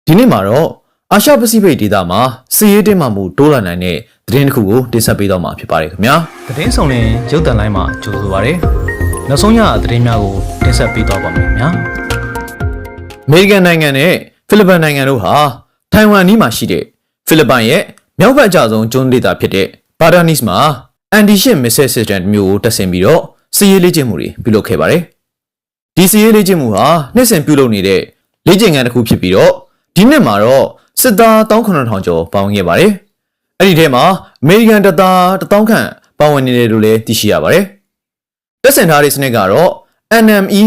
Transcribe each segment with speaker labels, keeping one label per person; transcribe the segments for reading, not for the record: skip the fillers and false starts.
Speaker 1: ဒီနေ့မှာတော့အာရှပစိဖိတ်ဒေသမှာစစ်ရေးတင်းမာမှုတိုးလာနိုင်တဲ့သတင်းတစ်ခုကိုတင်ဆက်ပေးတော့မှာဖြစ်ပါတယ်ခင်ဗျာသတင်းဆောင်ရင်ရုပ်သံလိုင်းမှာကြိုဆိုပါရစေနောက်ဆုံးရသတင်းများကိုတင်ဆက်ပေးတော့ပါမယ်ခင်ဗျာအမေရိကန်နိုင်ငံနဲ့ဖိလစ်ပိုင်နိုင်ငံတို့ဟာထိုင်ဝမ်နီးမှာရှိတဲ့ဖိလစ်ပိုင်ရဲ့မြောက်ဘက်အကျဆုံးကျွန်းဒေသဖြစ်တဲ့ဘာဒါနီစ်မှာအန်တီရှစ်မစ်ဆယ်စစ်တန်မျိုးကိုတက်ဆင်ပြီးတော့စစ်ရေးလေ့ကျင့်မှုတွေပြုလုပ်ခဲ့ပါတယ်ဒီစစ်ရေးလေ့ကျင့်မှုဟာနှစ်စဉ်ပြုလုပ်နေတဲ့လေ့ကျင့်ခန်းတစ်ခုဖြစ်ပြီးတော့ဒီနှစ်မှာတော့စစ်သား19000ကျော်ပါဝင်ခဲ့ပါတယ်။အဲ့ဒီထဲမှာအမေရိကန်တပ်သား1000ခန့်ပါဝင်နေတယ်လို့လည်းသိရှိရပါတယ်။တက်ဆင်ထားတဲ့စနစ်ကတော့ NME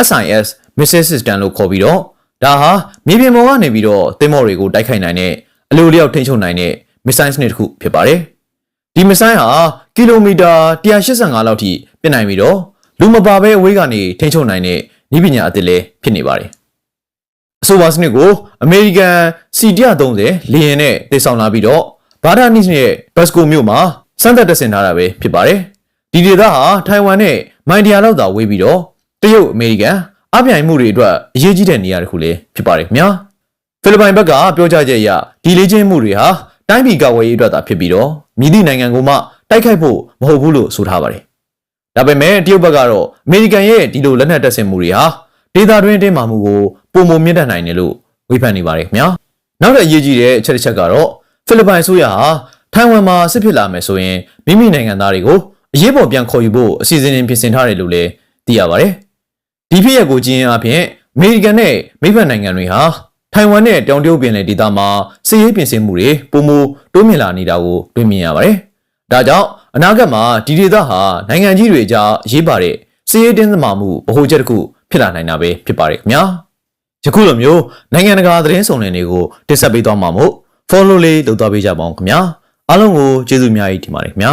Speaker 1: SIS Missile System လို့ခေါ်ပြီးတော့ဒါဟာမြေပြင်ပေါ်ကနေပြီးတော့သင်္ဘောတွေကိုတိုက်ခိုက်နိုင်တဲ့အလိုလျောက်ထိန်းချုပ်နိုင်တဲ့ missile စနစ်တစ်ခုဖြစ်ပါတယ်။ဒီ missile ဟာကီလိုမီတာ185လောက်ထိပစ်နိုင်ပြီးတော့လူမပါဘဲအဝေးကနေထိန်းချုပ်နိုင်တဲ့နည်းပညာအသစ်လည်းဖြစ်နေပါတယ်။အဆိုပါစနစ်ကိုအမေရိကန် C130 လေယာဉ်နဲ့တည်ဆောင်လာပြီးတော့ဘာဒါနီစ်ရဲ့ဘတ်စကိုမြို့မှာစမ်းသပ်တက်ဆင်ထားတာပဲဖြစ်ပါတယ်။ဒီဒေသဟာထိုင်ဝမ်နဲ့မိုင်တရာလောက်သာဝေးပြီးတော့တရုတ်အမေရိကန်အပြိုင်မှုတွေအတွက်အရေးကြီးတဲ့နေရာတစ်ခုလည်းဖြစ်ပါတယ်ခင်ဗျာ။ဖိလစ်ပိုင်ဘက်ကပြောကြားချက်အရဒီလေ့ကျင့်မှုတွေဟာတိုင်းပြည်ကာကွယ်ရေးအတွက်သာဖြစ်ပြီးတော့မြည်သည့်နိုင်ငံကိုမှတိုက်ခိုက်ဖို့မဟုတ်ဘူးလို့ဆိုထားပါတယ်။ဒါပေမဲ့တရုတ်ဘက်ကတော့အမေရိကန်ရဲ့ဒီလိုလက်နက်တပ်ဆင်မှုတွေဟာဒေသတွင်းတင်းမာမှုကိုပုံမမြင့်တက်နိုင်တယ်လို့ဝေဖန်နေပါတယ်ခင်ဗျာနောက်ထပ်အရေးကြီးတဲ့အချက်တစ်ချက်ကတော့ဖိလစ်ပိုင်အစိုးရဟာထိုင်ဝမ်မှာစစ်ဖြစ်လာမယ်ဆိုရင်မိမိနိုင်ငံသားတွေကိုအရေးပေါ်ပြန်ခေါ်ယူဖို့အစီအစဉ်ပြင်ဆင်ထားတယ်လို့လည်းသိရပါတယ်ဒီဖြစ်ရပ်ကိုကြည့်ရင်အပြင်အမေရိကန်နဲ့မိဘနိုင်ငံတွေဟာထိုင်ဝမ်နဲ့တောင်တရုတ်ပင်လယ်ဒေသမှာစစ်ရေးပြင်ဆင်မှုတွေပုံမတိုးမြင့်လာနေတာကိုတွေ့မြင်ရပါတယ်ဒါကြောင့်အနာဂတ်မှာဒီဒေသဟာနိုင်ငံကြီးတွေကြားအရေးပါတဲ့စစ်ရေးတင်းမာမှုဗဟိုချက်တစ်ခုဖြစ်လာနိုင်တာပဲဖြစ်ပါတယ်ခင်ဗျာယခုလိုမျိုးနိုင်ငံတကာသတင်းစုံလင်တွေကိုတင်ဆက်ပေးသွားမှာမို့ follow လေးလုပ်သွားပေးကြပါဦးခင်ဗျာအားလုံးကိုကျေးဇူးအများကြီးတင်ပါတယ်ခင်ဗျာ